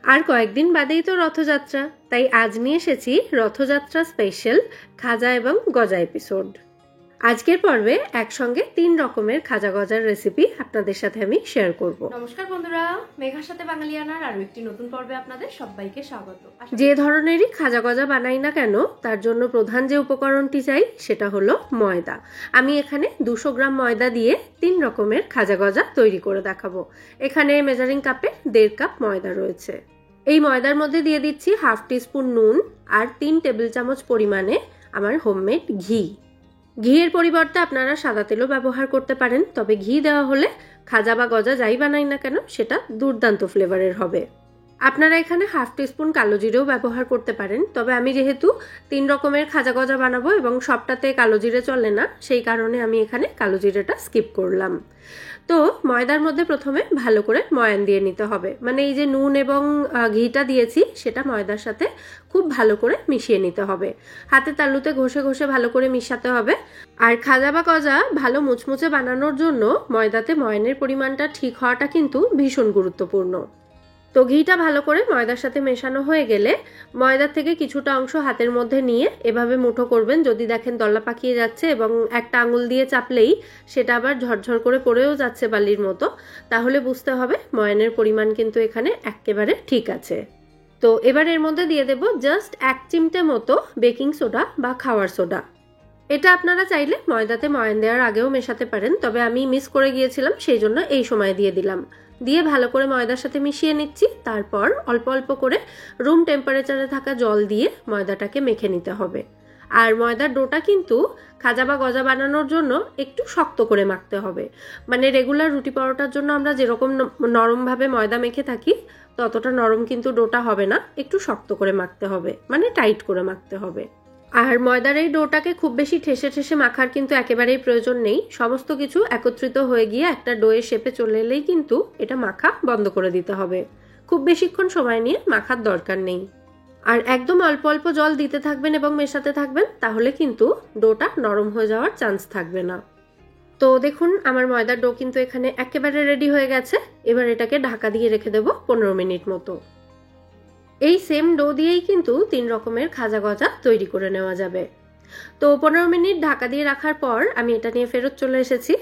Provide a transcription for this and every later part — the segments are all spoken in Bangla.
আর কয়েকদিন বাদেই তো রথযাত্রা, তাই আজ নিয়ে এসেছি রথযাত্রা স্পেশাল খাজা এবং গজা এপিসোড। আজকের পর্বে একসঙ্গে 3 রকমের খাজা গজার রেসিপি আপনাদের সাথে আমি শেয়ার করব। নমস্কার বন্ধুরা, মেঘার সাথে বাঙালিয়ানার আরো একটি নতুন পর্বে আপনাদের সবাইকে স্বাগত। যে ধরনেরই খাজা গজা বানাই না কেন, তার জন্য প্রধান যে উপকরণটি চাই সেটা হলো ময়দা। আমি এখানে 200 গ্রাম ময়দা দিয়ে 3 রকমের খাজা গজা তৈরি করে দেখাবো। এখানে মেজারিং কাপে 1.5 কাপ ময়দা রয়েছে। এই ময়দার মধ্যে দিয়ে দিচ্ছি হাফ টিস্পুন নুন আর 3 টেবিল চামচ পরিমাণে আমার হোমমেড ঘি। ঘিয়ের পরিবর্তে আপনারা সাদা তেলও ব্যবহার করতে পারেন, তবে ঘি দেওয়া হলে খাজা বা গজা যাই বানাই না কেন সেটা দুর্দান্ত ফ্লেভারের হবে। আপনারা এখানে হাফ টিস্পুন কালো জিরেও ব্যবহার করতে পারেন, তবে আমি যেহেতু 3 রকমের খাজা গজা বানাবো এবং সবটাতে কালো জিরে চলে না, সেই কারণে আমি এখানে কালো জিরেটা স্কিপ করলাম। তো ময়দার মধ্যে প্রথমে ভালো করে ময়ান দিয়ে নিতে হবে, মানে এই যে নুন এবং ঘিটা দিয়েছি সেটা ময়দার সাথে খুব ভালো করে মিশিয়ে নিতে হবে। হাতে তালুতে ঘষে ঘষে ভালো করে মিশাতে হবে। আর খাজা বা গজা ভালো মুচমুচে বানানোর জন্য ময়দাতে ময়ানের পরিমাণটা ঠিক হওয়াটা কিন্তু ভীষণ গুরুত্বপূর্ণ। তো ঘিটা ভালো করে ময়দার সাথে মেশানো হয়ে গেলে ময়দার থেকে কিছুটা অংশ হাতের মধ্যে নিয়ে এভাবে মুঠো করবেন। যদি দেখেন দলা পাকিয়ে যাচ্ছে এবং একটা আঙুল দিয়ে চাপলেই সেটা আবার ঝরঝর করে পড়েও যাচ্ছে বালির মতো, তাহলে বুঝতে হবে ময়ানের পরিমাণ কিন্তু এখানে একেবারে ঠিক আছে। তো এবার এর মধ্যে দিয়ে দেব জাস্ট 1 চিমটে মতো বেকিং সোডা বা খাওয়ার সোডা। এটা আপনারা চাইলে ময়দাতে ময়ান দেওয়ার আগেও মেশাতে পারেন, তবে আমি মিস করে গিয়েছিলাম সেই জন্য এই সময় দিয়ে দিলাম। দিয়ে ভালো করে ময়দার সাথে মিশিয়ে নিচ্ছি। তারপর অল্প অল্প করে রুম টেম্পারেচারে থাকা জল দিয়ে ময়দাটাকে মেখে নিতে হবে। আর ময়দার ডোটা কিন্তু খাজা বা গজা বানানোর জন্য একটু শক্ত করে মাখতে হবে। মানে রেগুলার রুটি পরোটার জন্য আমরা যেরকম নরমভাবে ময়দা মেখে থাকি ততটা নরম কিন্তু ডোটা হবে না, একটু শক্ত করে মাখতে হবে, মানে টাইট করে মাখতে হবে। আর ময়দার এই ডোটাকে খুব বেশি ঠেসে ঠেসে মাখার কিন্তু একেবারেই প্রয়োজন নেই। সমস্ত কিছু একত্রিত হয়ে গিয়ে একটা ডোয়ের শেপে চলে এলেই কিন্তু এটা মাখা বন্ধ করে দিতে হবে। খুব বেশিক্ষণ সময় নিয়ে মাখার দরকার নেই। আর একদম অল্প অল্প জল দিতে থাকবেন এবং মেশাতে থাকবেন, তাহলে কিন্তু ডোটা নরম হয়ে যাওয়ার চান্স থাকবে না। তো দেখুন আমার ময়দার ডো কিন্তু এখানে একেবারে রেডি হয়ে গেছে। এবার এটাকে ঢাকা দিয়ে রেখে দেবো 15 মিনিট মতো। এই সেম ডো দিয়েই কিন্তু 3 রকমের খাজা গজা তৈরি করে নেওয়া যাবে। তো 15 মিনিট ঢাকা দিয়ে রাখার পর আমি এটা নিয়ে ফেরত চলে এসেছি।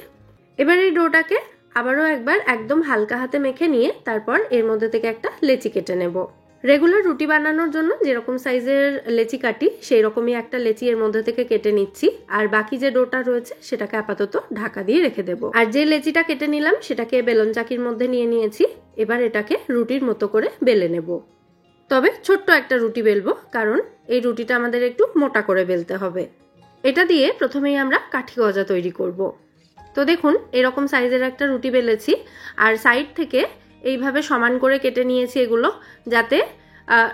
এবার এই ডোটাকে আবারও একবার একদম হালকা হাতে মেখে নিয়ে তারপর এর মধ্যে থেকে একটা লেচি কেটে নেব। রেগুলার রুটি বানানোর জন্য যেরকম সাইজের লেচি কাটি সেই রকমই একটা লেচি এর মধ্যে থেকে কেটে নিচ্ছি। আর বাকি যে ডোটা রয়েছে সেটাকে আপাতত ঢাকা দিয়ে রেখে দেব। আর যে লেচিটা কেটে নিলাম সেটাকে বেলন চাকির মধ্যে নিয়ে নিয়েছি। এবার এটাকে রুটির মতো করে বেলে নেব। তবে ছোট্ট একটা রুটি বেলবো, কারণ এই রুটিটা আমাদের একটু মোটা করে বেলতে হবে। এটা দিয়ে প্রথমেই আমরা কাঠি গজা তৈরি করব। তো দেখুন এরকম সাইজের একটা রুটি বেলেছি আর সাইড থেকে এইভাবে সমান করে কেটে নিয়েছি এগুলো, যাতে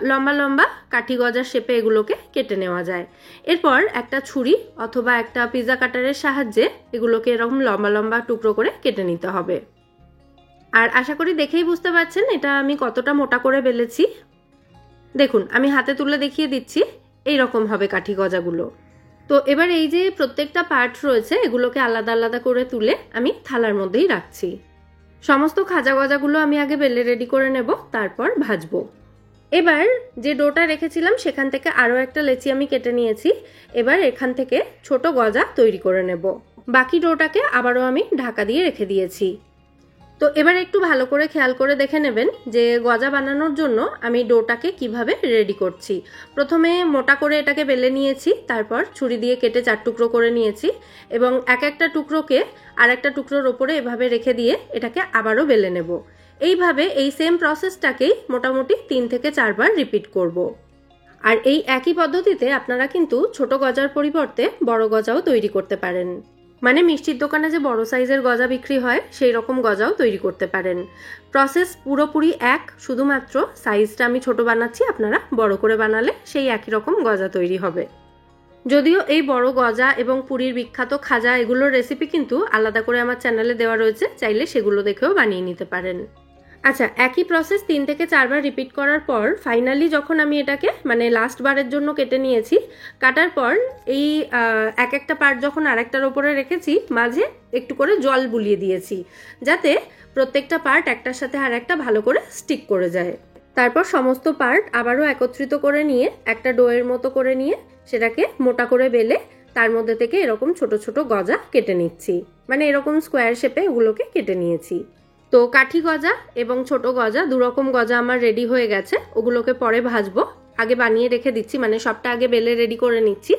লম্বা লম্বা কাঠি গজার শেপে এগুলোকে কেটে নেওয়া যায়। এরপর একটা ছুরি অথবা একটা পিৎজা কাটারের সাহায্যে এগুলোকে এরকম লম্বা লম্বা টুকরো করে কেটে নিতে হবে। আর আশা করি দেখেই বুঝতে পারছেন এটা আমি কতটা মোটা করে বেলেছি। দেখুন আমি হাতে তুলে দেখিয়ে দিচ্ছি, এইরকম হবে কাঠি গজাগুলো। তো এবার এই যে প্রত্যেকটা পার্ট রয়েছে এগুলোকে আলাদা আলাদা করে তুলে আমি থালার মধ্যেই রাখছি। সমস্ত খাজা গজাগুলো আমি আগে বেলে রেডি করে নেব, তারপর ভাজবো। এবার যে ডোটা রেখেছিলাম সেখান থেকে আরও একটা লেচি আমি কেটে নিয়েছি। এবার এখান থেকে ছোট গজা তৈরি করে নেব। বাকি ডোটাকে আবারও আমি ঢাকা দিয়ে রেখে দিয়েছি। তো এবার একটু ভালো করে খেয়াল করে দেখে নেবেন যে গজা বানানোর জন্য আমি ডোটাকে কিভাবে রেডি করছি। প্রথমে মোটা করে এটাকে বেলে নিয়েছি, তারপর ছুরি দিয়ে কেটে 4 টুকরো করে নিয়েছি এবং এক একটা টুকরোকে আর একটা টুকরোর ওপরে এভাবে রেখে দিয়ে এটাকে আবারও বেলে নেব। এইভাবে এই সেম প্রসেসটাকেই মোটামুটি 3 থেকে 4 বার রিপিট করব। আর এই একই পদ্ধতিতে আপনারা কিন্তু ছোট গজার পরিবর্তে বড় গজাও তৈরি করতে পারেন। মানে মিষ্টির দোকানে যে বড় সাইজের গজা বিক্রি হয় সেই রকম গজাও তৈরি করতে পারেন। প্রসেস পুরোপুরি এক, শুধুমাত্র সাইজটা আমি ছোট বানাচ্ছি, আপনারা বড় করে বানালে সেই একই রকম গজা তৈরি হবে। যদিও এই বড় গজা এবং পুরীর বিখ্যাত খাজা এগুলোর রেসিপি কিন্তু আলাদা করে আমার চ্যানেলে দেওয়া রয়েছে, চাইলে সেগুলো দেখেও বানিয়ে নিতে পারেন। আচ্ছা, একই প্রসেস 3 থেকে 4 বার রিপিট করার পর ফাইনালি যখন আমি এটাকে মানে লাস্ট বারের জন্য কেটে নিয়েছি, কাটার পর এই এক একটা পার্ট যখন আরেকটার ওপরে রেখেছি মাঝে একটু করে জল বুলিয়ে দিয়েছি, যাতে প্রত্যেকটা পার্ট একটার সাথে আর একটা ভালো করে স্টিক করে যায়। তারপর সমস্ত পার্ট আবারও একত্রিত করে নিয়ে একটা ডোয়ের মতো করে নিয়ে সেটাকে মোটা করে বেলে তার মধ্যে থেকে এরকম ছোট ছোট গজা কেটে নিচ্ছি, মানে এরকম স্কোয়ার শেপে ওগুলোকে কেটে নিয়েছি। তো কাঠি গজা এবং ছোট গজা দুরকম গজা আমার রেডি হয়ে গেছে, ওগুলোকে পরে ভাজবো। আগে বানিয়ে রেখে দিচ্ছি, মানে সবটা আগে বেলে রেডি করে নিচ্ছি।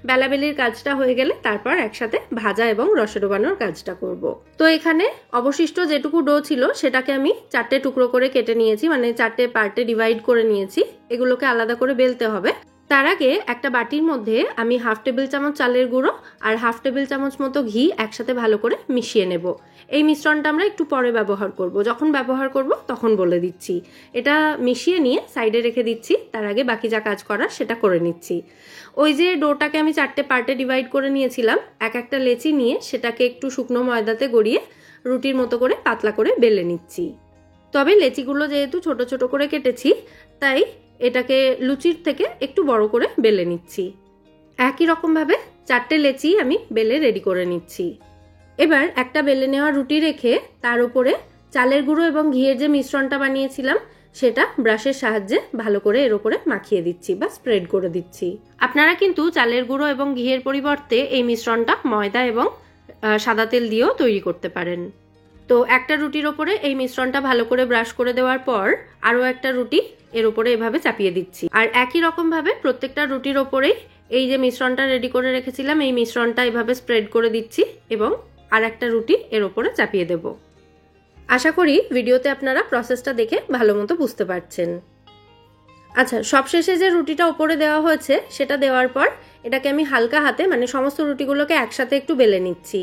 বেলাবেলির কাজটা হয়ে গেলে তারপর একসাথে ভাজা এবং রসে ডোবানোর কাজটা করব। তো এখানে অবশিষ্ট যেটুকু ডো ছিল সেটাকে আমি 4টে টুকরো করে কেটে নিয়েছি, মানে 4টে পার্টে ডিভাইড করে নিয়েছি। এগুলোকে আলাদা করে বেলতে হবে। তার আগে একটা বাটির মধ্যে আমি 1/2 টেবিল চামচ চালের গুঁড়ো আর 1/2 টেবিল চামচ মতো ঘি একসাথে ভালো করে মিশিয়ে নেব। এই মিশ্রণটা আমরা একটু পরে ব্যবহার করব, যখন ব্যবহার করব তখন বলে দিচ্ছি। এটা মিশিয়ে নিয়ে সাইডে রেখে দিচ্ছি, তার আগে বাকি যা কাজ করার সেটা করে নিচ্ছি। ওই যে ডোটাকে আমি 4টে পার্টে ডিভাইড করে নিয়েছিলাম, এক একটা লেচি নিয়ে সেটাকে একটু শুকনো ময়দাতে গড়িয়ে রুটির মতো করে পাতলা করে বেলে নিচ্ছি। তবে লেচিগুলো যেহেতু ছোট ছোট করে কেটেছি, তাই এটাকে লুচির থেকে একটু বড় করে বেলে নিচ্ছি। একই রকমভাবে 4টে লেচি আমি বেলে রেডি করে নিচ্ছি। এবার একটা বেলে নেওয়া রুটি রেখে তার উপরে চালের গুঁড়ো এবং ঘিয়ের যে মিশ্রণটা বানিয়েছিলাম সেটা ব্রাশের সাহায্যে ভালো করে এর উপরে মাখিয়ে দিচ্ছি বা স্প্রেড করে দিচ্ছি। আপনারা কিন্তু চালের গুঁড়ো এবং ঘিয়ের পরিবর্তে এই মিশ্রণটা ময়দা এবং সাদা তেল দিয়েও তৈরি করতে পারেন। তো একটা রুটির ওপরে এই মিশ্রণটা ভালো করে ব্রাশ করে দেওয়ার পর আরও একটা রুটি এর উপরে এভাবে চাপিয়ে দিচ্ছি। আর একই রকমভাবে প্রত্যেকটা রুটির ওপরেই এই যে মিশ্রণটা রেডি করে রেখেছিলাম এই মিশ্রণটা এভাবে স্প্রেড করে দিচ্ছি এবং আর একটা রুটি এর ওপরে চাপিয়ে দেব। আশা করি ভিডিওতে আপনারা প্রসেসটা দেখে ভালো মতো বুঝতে পারছেন। আচ্ছা, সবশেষে যে রুটিটা ওপরে দেওয়া হয়েছে সেটা দেওয়ার পর এটাকে আমি হালকা হাতে, মানে সমস্ত রুটিগুলোকে একসাথে একটু বেলে নিচ্ছি।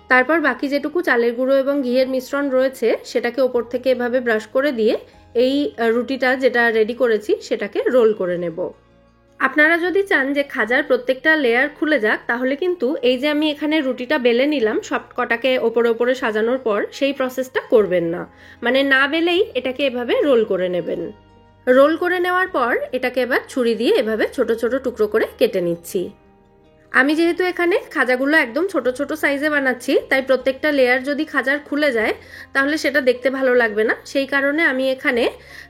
তারপর বাকি যেটুকু চালের গুঁড়ো এবং ঘিয়ের মিশ্রণ রয়েছে সেটাকে ওপর থেকে এভাবে ব্রাশ করে দিয়ে এই রুটিটা যেটা রেডি করেছি সেটাকে রোল করে নেব। আপনারা যদি চান যে খাজার প্রত্যেকটা লেয়ার খুলে যাক, তাহলে কিন্তু এই যে আমি এখানে রুটিটা বেলে নিলাম সব কটাকে ওপরে ওপরে সাজানোর পর, সেই প্রসেসটা করবেন না। মানে না বেলেই এটাকে এভাবে রোল করে নেবেন। রোল করে নেওয়ার পর এটাকে এবার ছুরি দিয়ে এভাবে ছোট ছোট টুকরো করে কেটে নিচ্ছি। আমি যেহেতু এখানে খাজাগুলো একদম ছোট ছোট সাইজে বানাচ্ছি, তাই প্রত্যেকটা লেয়ার যদি খাজার খুলে যায় তাহলে সেটা দেখতে ভালো লাগবে না। সেই কারণে আমি এখানে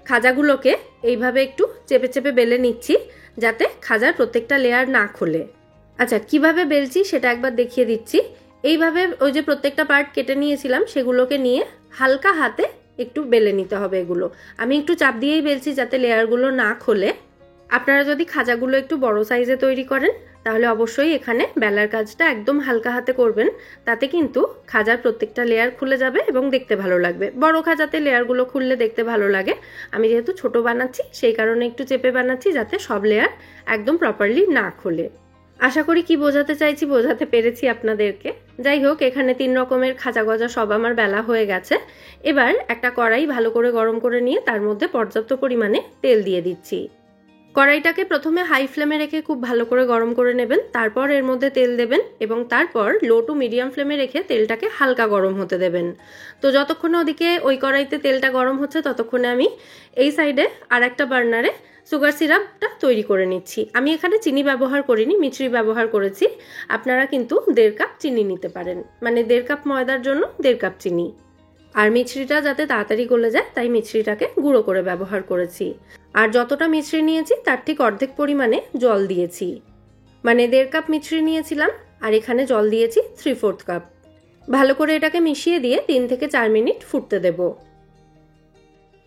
খাজাগুলোকে এইভাবে একটু চেপে চেপে বেলে নিচ্ছি যাতে খাজার প্রত্যেকটা লেয়ার না খোলে। আচ্ছা, কিভাবে বেলছি সেটা একবার দেখিয়ে দিচ্ছি। এইভাবে ওই যে প্রত্যেকটা পার্ট কেটে নিয়েছিলাম সেগুলোকে নিয়ে হালকা হাতে একটু বেলে নিতে হবে। এগুলো আমি একটু চাপ দিয়েই বেলছি যাতে লেয়ারগুলো না খোলে। আপনারা যদি খাজাগুলো একটু বড় সাইজে তৈরি করেন তাহলে অবশ্যই এখানে বেলার কাজটা একদম হালকা হাতে করবেন, তাতে কিন্তু খাজার প্রত্যেকটা লেয়ার খুলে যাবে এবং দেখতে ভালো লাগবে। বড় খাজাতে লেয়ারগুলো খুললে দেখতে ভালো লাগে। আমি যেহেতু ছোট বানাচ্ছি সেই কারণে একটু চেপে বানাচ্ছি যাতে সব লেয়ার একদম প্রপারলি না খোলে। আশা করি কি বোঝাতে চাইছি বোঝাতে পেরেছি আপনাদেরকে। যাই হোক, এখানে 3 রকমের খাজা গজা সব আমার বেলা হয়ে গেছে। এবার একটা কড়াই ভালো করে গরম করে নিয়ে তার মধ্যে পর্যাপ্ত পরিমাণে তেল দিয়ে দিচ্ছি। কড়াইটাকে প্রথমে হাই ফ্লেমে রেখে খুব ভালো করে গরম করে নেবেন, তারপর এর মধ্যে তেল দেবেন এবং তারপর লো টু মিডিয়াম ফ্লেমে রেখে তেলটাকে হালকা গরম হতে দেবেন। তো যতক্ষণে ওদিকে ওই কড়াইতে তেলটা গরম হচ্ছে ততক্ষণে আমি এই সাইডে আর একটা বার্নারে সুগার সিরাপটা তৈরি করে নিচ্ছি। আমি এখানে চিনি ব্যবহার করিনি, মিছরি ব্যবহার করেছি। আপনারা কিন্তু 1.5 কাপ চিনি নিতে পারেন, মানে 1.5 কাপ ময়দার জন্য 1.5 কাপ চিনি। আর মিছরিটা যাতে তাড়াতাড়ি গলে যায় তাই মিছরিটাকে গুঁড়ো করে ব্যবহার করেছি। আর যতটা মিছরি নিয়েছি তার ঠিক অর্ধেক পরিমাণে জল দিয়েছি, মানে 1.5 কাপ মিছরি নিয়েছিলাম আর এখানে জল দিয়েছি 3/4 কাপ। ভালো করে এটাকে মিশিয়ে দিয়ে 3 থেকে 4 মিনিট ফুটতে দেব।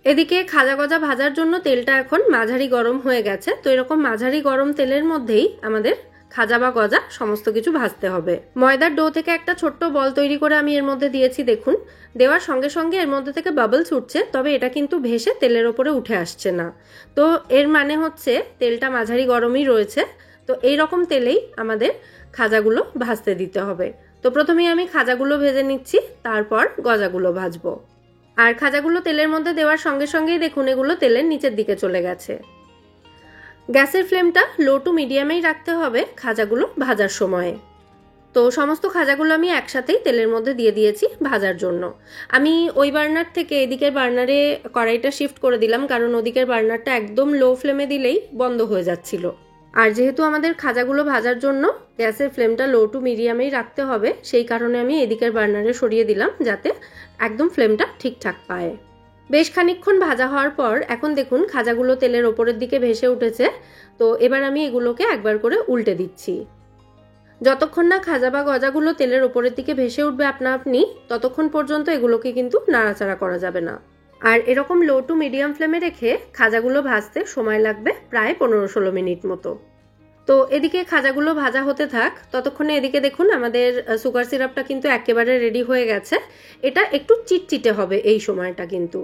এদিকে খাজা গজা ভাজার জন্য তেলটা এখন মাঝারি গরম হয়ে গেছে। তো এরকম মাঝারি গরম তেলের মধ্যেই আমাদের খাজা বা গজা সমস্ত কিছু ভাজতে হবে। ময়দার ডো থেকে একটা ছোট্ট বল তৈরি করে আমি এর মধ্যে দিয়েছি। দেখুন, দেওয়ার সঙ্গে সঙ্গে এর মধ্যে থেকে বাবলস উঠছে, তবে এটা কিন্তু ভেসে তেলের ওপরে উঠে আসছে না। তো এর মানে হচ্ছে তেলটা মাঝারি গরমই রয়েছে। তো এই রকম তেলেই আমাদের খাজাগুলো ভাজতে দিতে হবে। তো প্রথমেই আমি খাজাগুলো ভেজে নিচ্ছি, তারপর গজাগুলো ভাজবো। আর খাজাগুলো তেলের মধ্যে দেওয়ার সঙ্গে সঙ্গেই দেখুন এগুলো তেলের নিচের দিকে চলে গেছে। গ্যাসের ফ্লেমটা লো টু মিডিয়ামেই রাখতে হবে খাজাগুলো ভাজার সময়। তো সমস্ত খাজাগুলো আমি একসাথেই তেলের মধ্যে দিয়ে দিয়েছি ভাজার জন্য। আমি ওই বার্নার থেকে এদিকের বার্নারে কড়াইটা শিফট করে দিলাম, কারণ ওদিকের বার্নারটা একদম লো ফ্লেমে দিলেই বন্ধ হয়ে যাচ্ছিল। আর যেহেতু আমাদের খাজাগুলো ভাজার জন্য গ্যাসের ফ্লেমটা লো টু মিডিয়ামেই রাখতে হবে, সেই কারণে আমি এদিকের বার্নারে সরিয়ে দিলাম যাতে একদম ফ্লেমটা ঠিকঠাক পায়। বেশ খানিকক্ষণ ভাজা হওয়ার পর এখন দেখুন খাজাগুলো তেলের ওপরের দিকে ভেসে উঠেছে। তো এবার আমি এগুলোকে একবার করে উল্টে দিচ্ছি। যতক্ষণ না খাজা বা গজাগুলো তেলের ওপরের দিকে ভেসে উঠবে আপনা আপনি, ততক্ষণ পর্যন্ত এগুলোকে কিন্তু নাড়াচাড়া করা যাবে না। আর এরকম লো টু মিডিয়াম ফ্লেমে রেখে খাজাগুলো ভাজতে সময় লাগবে প্রায় 15-16 মিনিট মতো। তো এদিকে খাজাগুলো ভাজা হতে থাক, ততক্ষণে এদিকে দেখুন আমাদের সুগার সিরাপটা কিন্তু একেবারে রেডি হয়ে গেছে। এটা একটু চিটচিটে হবে এই সময়টা, কিন্তু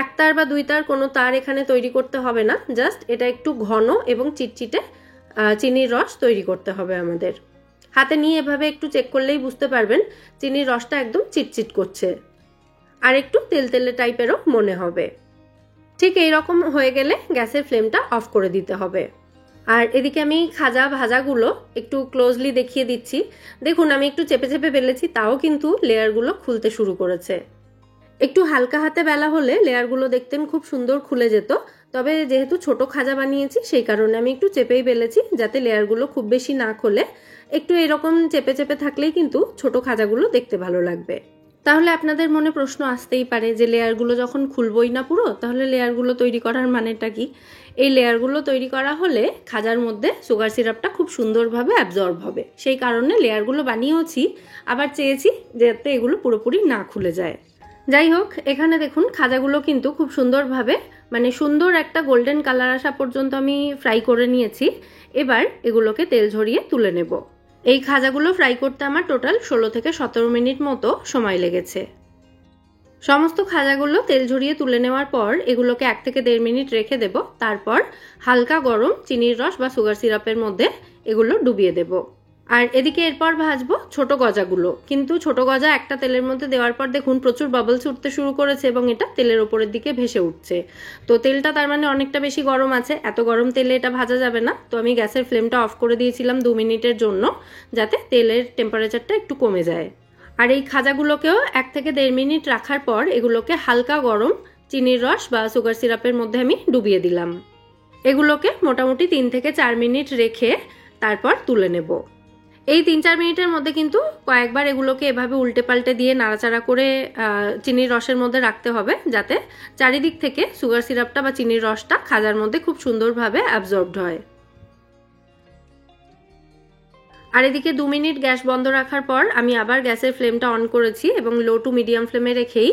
এক তার বা দুই তার কোনো তার এখানে তৈরি করতে হবে না, জাস্ট এটা একটু ঘন এবং চিটচিটে চিনির রস তৈরি করতে হবে আমাদের। হাতে নিয়ে এভাবে একটু চেক করলেই বুঝতে পারবেন চিনির রসটা একদম চিটচিট করছে, আর একটু তেলতেলে টাইপেরও মনে হবে। ঠিক এই রকম হয়ে গেলে গ্যাসের ফ্লেমটা অফ করে দিতে হবে। আর এদিকে আমি খাজা ভাজাগুলো একটু ক্লোজলি দেখিয়ে দিচ্ছি। দেখুন আমি একটু চেপে চেপে বেলেছি, তাও কিন্তু লেয়ারগুলো খুলতে শুরু করেছে। একটু হালকা হাতে বেলা হলে লেয়ারগুলো দেখতেন খুব সুন্দর খুলে যেত, তবে যেহেতু ছোট খাজা বানিয়েছি সেই কারণে আমি একটু চেপেই বেলেছি, যাতে লেয়ারগুলো খুব বেশি না খোলে। একটু এরকম চেপে চেপে থাকলেই কিন্তু ছোট খাজাগুলো দেখতে ভালো লাগবে। তাহলে আপনাদের মনে প্রশ্ন আসতেই পারে যে লেয়ারগুলো যখন খুলবই না পুরো, তাহলে লেয়ারগুলো তৈরি করার মানেটা কি? এই লেয়ারগুলো তৈরি করা হলে খাজার মধ্যে সুগার সিরাপটা খুব সুন্দরভাবে অ্যাবজর্ব হবে, সেই কারণে লেয়ারগুলো বানিয়েওছি, আবার চেয়েছি যাতে এগুলো পুরোপুরি না খুলে যায়। যাই হোক, এখানে দেখুন খাজাগুলো কিন্তু খুব সুন্দরভাবে সুন্দর একটা গোল্ডেন কালার আসা পর্যন্ত আমি ফ্রাই করে নিয়েছি। এবার এগুলোকে তেল ঝরিয়ে তুলে নেব। এই খাজাগুলো ফ্রাই করতে আমার টোটাল 16 থেকে 17 মিনিট মতো সময় লেগেছে। সমস্ত খাজাগুলো তেল ঝরিয়ে তুলে নেওয়ার পর এগুলোকে 1 থেকে 1.5 মিনিট রেখে দেব। তারপর হালকা গরম চিনির রস বা সুগার সিরাপের মধ্যে এগুলো ডুবিয়ে দেব। আর এদিকে এরপর ভাজবো ছোট গজাগুলো। কিন্তু ছোট গজা একটা তেলের মধ্যে দেওয়ার পর দেখুন প্রচুর বাবলস উঠতে শুরু করেছে এবং এটা তেলের ওপরের দিকে ভেসে উঠছে। তো তেলটা তার মানে অনেকটা বেশি গরম আছে, এত গরম তেলে এটা ভাজা যাবে না। তো আমি গ্যাসের ফ্লেমটা অফ করে দিয়েছিলাম 2 মিনিটের জন্য, যাতে তেলের টেম্পারেচারটা একটু কমে যায়। আর এই খাজাগুলোকেও 1 থেকে 1.5 মিনিট রাখার পর এগুলোকে হালকা গরম চিনির রস বা সুগার সিরাপের মধ্যে আমি ডুবিয়ে দিলাম। এগুলোকে মোটামুটি 3 থেকে 4 মিনিট রেখে তারপর তুলে নেব। এই 3-4 মিনিটের মধ্যে কিন্তু কয়েকবার এগুলোকে এভাবে উল্টে পাল্টে দিয়ে নাড়াচাড়া করে চিনির রসের মধ্যে রাখতে হবে, যাতে চারিদিক থেকে সুগার সিরাপটা বা চিনির রসটা খাজার মধ্যে খুব সুন্দরভাবে অ্যাবজর্বড হয়। আর এদিকে 2 মিনিট গ্যাস বন্ধ রাখার পর আমি আবার গ্যাসের ফ্লেমটা অন করেছি এবং লো টু মিডিয়াম ফ্লেমে রেখেই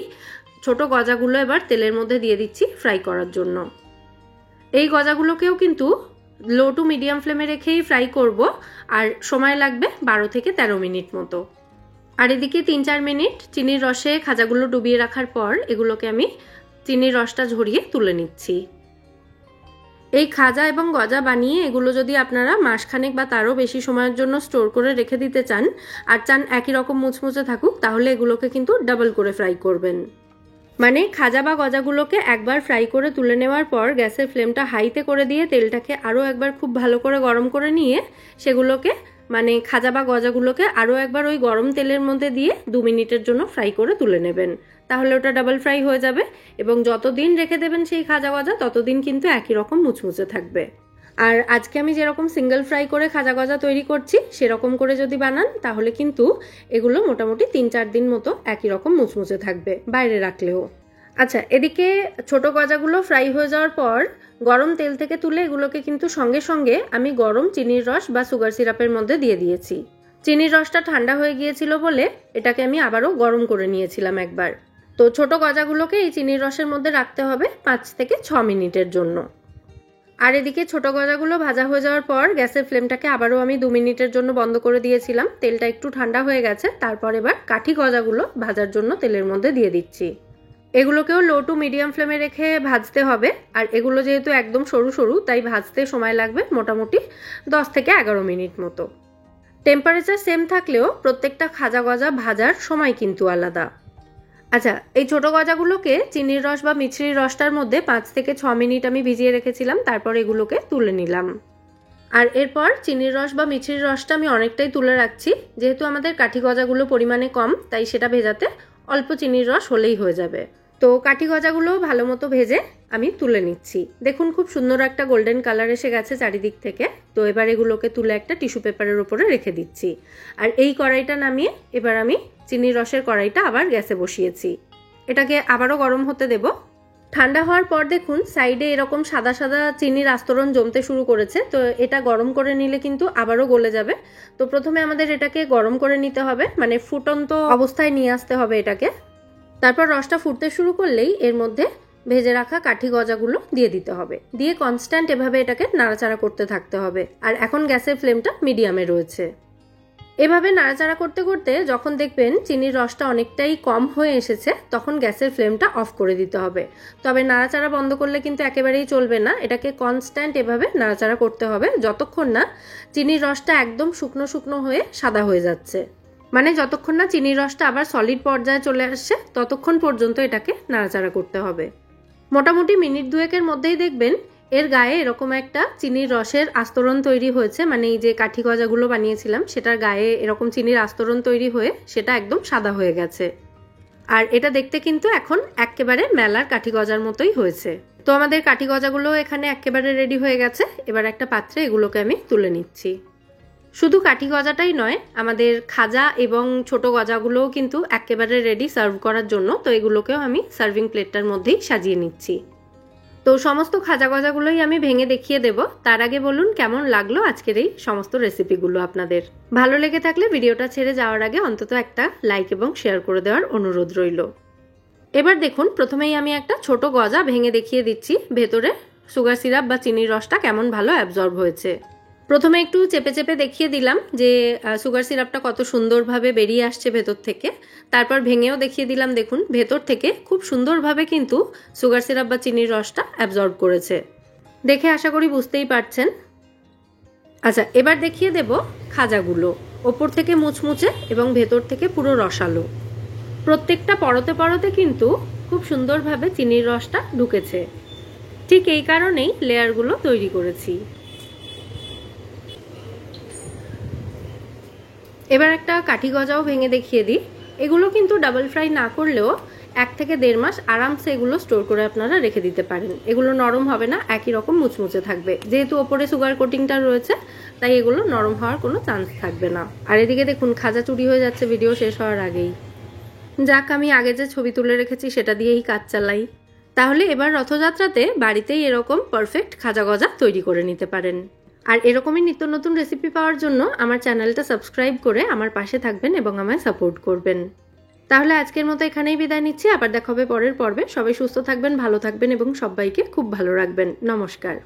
ছোট গজাগুলো এবার তেলের মধ্যে দিয়ে দিচ্ছি ফ্রাই করার জন্য। এই গজাগুলোকেও কিন্তু লো টু মিডিয়াম ফ্লেমে রেখেই ফ্রাই করব, আর সময় লাগবে 12 থেকে 13 মিনিট মতো। আর এদিকে 3-4 মিনিট চিনির রসে খাজাগুলো ডুবিয়ে রাখার পর এগুলোকে আমি চিনির রসটা ঝরিয়ে তুলে নিচ্ছি। এই খাজা এবং গজা বানিয়ে এগুলো যদি আপনারা মাসখানেক বা তারও বেশি সময়ের জন্য স্টোর করে রেখে দিতে চান, আর চান একই রকম মুচমুচে থাকুক, তাহলে এগুলোকে কিন্তু ডাবল করে ফ্রাই করবেন। খাজা বা গজাগুলোকে একবার ফ্রাই করে তুলে নেওয়ার পর গ্যাসের ফ্লেমটা হাইতে করে দিয়ে তেলটাকে আরও একবার খুব ভালো করে গরম করে নিয়ে সেগুলোকে খাজা বা গজাগুলোকে আরও একবার ওই গরম তেলের মধ্যে দিয়ে 2 মিনিটের জন্য ফ্রাই করে তুলে নেবেন। তাহলে ওটা ডাবল ফ্রাই হয়ে যাবে এবং যতদিন রেখে দেবেন সেই খাজা গজা ততদিন কিন্তু একই রকম মুচমুচে থাকবে। আর আজকে আমি যেরকম সিঙ্গেল ফ্রাই করে খাজা গজা তৈরি করছি সেরকম করে যদি বানান তাহলে কিন্তু এগুলো মোটামুটি 3-4 দিন মতো একই রকম মুচমুচে থাকবে বাইরে রাখলেও। আচ্ছা, এদিকে ছোট গজাগুলো ফ্রাই হয়ে যাওয়ার পর গরম তেল থেকে তুলে এগুলোকে কিন্তু সঙ্গে সঙ্গে আমি গরম চিনির রস বা সুগার সিরাপের মধ্যে দিয়ে দিয়েছি। চিনির রসটা ঠান্ডা হয়ে গিয়েছিল বলে এটাকে আমি আবারও গরম করে নিয়েছিলাম একবার। তো ছোট গজাগুলোকে এই চিনির রসের মধ্যে রাখতে হবে 5 থেকে 6 মিনিটের জন্য। আর এদিকে ছোট গজাগুলো ভাজা হয়ে যাওয়ার পর গ্যাসের ফ্লেমটাকে আবারও আমি 2 মিনিটের জন্য বন্ধ করে দিয়েছিলাম। তেলটা একটু ঠান্ডা হয়ে গেছে, তারপর এবার কাঠি গজাগুলো ভাজার জন্য তেলের মধ্যে দিয়ে দিচ্ছি। এগুলোকেও লো টু মিডিয়াম ফ্লেমে রেখে ভাজতে হবে, আর এগুলো যেহেতু একদম সরু সরু তাই ভাজতে সময় লাগবে মোটামুটি 10 থেকে 11 মিনিট মতো। টেম্পারেচার সেম থাকলেও প্রত্যেকটা খাজা গজা ভাজার সময় কিন্তু আলাদা। আচ্ছা, এই ছোট গজাগুলোকে চিনির রস বা মিছরির রসটার মধ্যে 5 থেকে 6 মিনিট আমি ভিজিয়ে রেখেছিলাম, তারপর এগুলোকে তুলে নিলাম। আর এরপর চিনির রস বা মিছরির রসটা আমি অনেকটাই তুলে রাখছি, যেহেতু আমাদের কাঠি গজাগুলো পরিমাণে কম তাই সেটা ভেজাতে অল্প চিনির রস হলেই হয়ে যাবে। তো কাঠি গজাগুলো ভালো মতো ভেজে আমি তুলে নিচ্ছি। দেখুন খুব সুন্দর একটা গোল্ডেন কালার এসে গেছে চারিদিক থেকে। তো এবার এগুলোকে তুলে একটা টিস্যু পেপারের উপরে রেখে দিচ্ছি। আর এই কড়াইটা নামিয়ে এবার আমি চিনির রসের কড়াইটা আবার গ্যাসে বসিয়েছি। এটাকে আবারও গরম হতে দেব। ঠান্ডা হওয়ার পর দেখুন সাইডে এরকম সাদা সাদা চিনির আস্তরণ জমতে শুরু করেছে। তো এটা গরম করে নিলে কিন্তু আবারও গলে যাবে। তো প্রথমে আমাদের এটাকে গরম করে নিতে হবে, মানে ফুটন্ত অবস্থায় নিয়ে আসতে হবে এটাকে। তারপর রসটা ফুটতে শুরু করলেই এর মধ্যে ভেজে রাখা কাঠি গজাগুলো দিয়ে দিতে হবে, দিয়ে কনস্ট্যান্ট এভাবে এটাকে নাড়াচাড়া করতে থাকতে হবে। আর এখন গ্যাসের ফ্লেমটা মিডিয়ামে রয়েছে। এভাবে নাড়াচাড়া করতে করতে যখন দেখবেন চিনির রসটা অনেকটাই কম হয়ে এসেছে, তখন গ্যাসের ফ্লেমটা অফ করে দিতে হবে। তবে নাড়াচাড়া বন্ধ করলে কিন্তু একেবারেই চলবে না, এটাকে কনস্ট্যান্ট এভাবে নাড়াচাড়া করতে হবে যতক্ষণ না চিনির রসটা একদম শুকনো শুকনো হয়ে সাদা হয়ে যাচ্ছে। মানে যতক্ষণ না চিনির রসটা আবার সলিড পর্যায়ে চলে আসছে ততক্ষণ পর্যন্ত এটাকে নাড়াচাড়া করতে হবে। মোটামুটি মিনিট দুয়েকের মধ্যেই দেখবেন এর গায়ে এরকম একটা চিনির রসের আস্তরণ তৈরি হয়েছে, মানে এই যে কাঠি গজাগুলো বানিয়েছিলাম সেটার গায়ে এরকম চিনির আস্তরণ তৈরি হয়ে সেটা একদম সাদা হয়ে গেছে। আর এটা দেখতে কিন্তু এখন একেবারে মেলার কাঠি গজার মতোই হয়েছে। তো আমাদের কাঠি গজাগুলো এখানে একেবারে রেডি হয়ে গেছে। এবার একটা পাত্রে এগুলোকে আমি তুলে নিচ্ছি। শুধু কাঠি গজাটাই নয়, আমাদের খাজা এবং ছোট গজাগুলোও কিন্তু একেবারে রেডি সার্ভ করার জন্য। তো এগুলোকেও আমি সার্ভিং প্লেটটার মধ্যেই সাজিয়ে নিচ্ছি। তো সমস্ত খাজা গজাগুলোই আমি ভেঙে দেখিয়ে দেব। তার আগে বলুন কেমন লাগলো আজকের এই সমস্ত রেসিপিগুলো আপনাদের। ভালো লেগে থাকলে ভিডিওটা ছেড়ে যাওয়ার আগে অন্তত একটা লাইক এবং শেয়ার করে দেওয়ার অনুরোধ রইল। এবার দেখুন প্রথমেই আমি একটা ছোট গজা ভেঙে দেখিয়ে দিচ্ছি ভেতরে সুগার সিরাপ বা চিনির রসটা কেমন ভালো অ্যাবজর্ব হয়েছে। প্রথমে একটু চেপে চেপে দেখিয়ে দিলাম যে সুগার সিরাপটা কত সুন্দরভাবে বেরিয়ে আসছে ভেতর থেকে। তারপর ভেঙেও দেখিয়ে দিলাম, দেখুন ভেতর থেকে খুব সুন্দরভাবে কিন্তু সুগার সিরাপ বা চিনির রসটা অ্যাবজর্ব করেছে। দেখে আশা করি বুঝতেই পারছেন। আচ্ছা, এবার দেখিয়ে দেব খাজাগুলো। ওপর থেকে মুচমুচে এবং ভেতর থেকে পুরো রসালো। প্রত্যেকটা পরতে পরতে কিন্তু খুব সুন্দরভাবে চিনির রসটা ঢুকেছে। ঠিক এই কারণেই লেয়ারগুলো তৈরি করেছি। এবার একটা কাঠি গজাও ভেঙে দেখিয়ে দিই। এগুলো কিন্তু ডাবল ফ্রাই না করলেও 1 থেকে 1.5 মাস আরামসে এগুলো স্টোর করে আপনারা রেখে দিতে পারেন। এগুলো নরম হবে না, একই রকম মুচমুচে থাকবে। যেহেতু ওপরে সুগার কোটিংটা রয়েছে তাই এগুলো নরম হওয়ার কোনো চান্স থাকবে না। আর এদিকে দেখুন খাজা চুরি হয়ে যাচ্ছে ভিডিও শেষ হওয়ার আগেই। যাক, আমি আগে যে ছবি তুলে রেখেছি সেটা দিয়েই কাজ চালাই। তাহলে এবার রথযাত্রাতে বাড়িতেই এরকম পারফেক্ট খাজা গজা তৈরি করে নিতে পারেন। আর এরকমই নিত্য নতুন রেসিপি পাওয়ার জন্য আমার চ্যানেলটা সাবস্ক্রাইব করে আমার পাশে থাকবেন এবং আমায় সাপোর্ট করবেন। তাহলে আজকের মতো এখানেই বিদায় নিচ্ছি। আবার দেখা হবে পরের পর্বে। সবাই সুস্থ থাকবেন, ভালো থাকবেন এবং সবাইকে খুব ভালো রাখবেন। নমস্কার।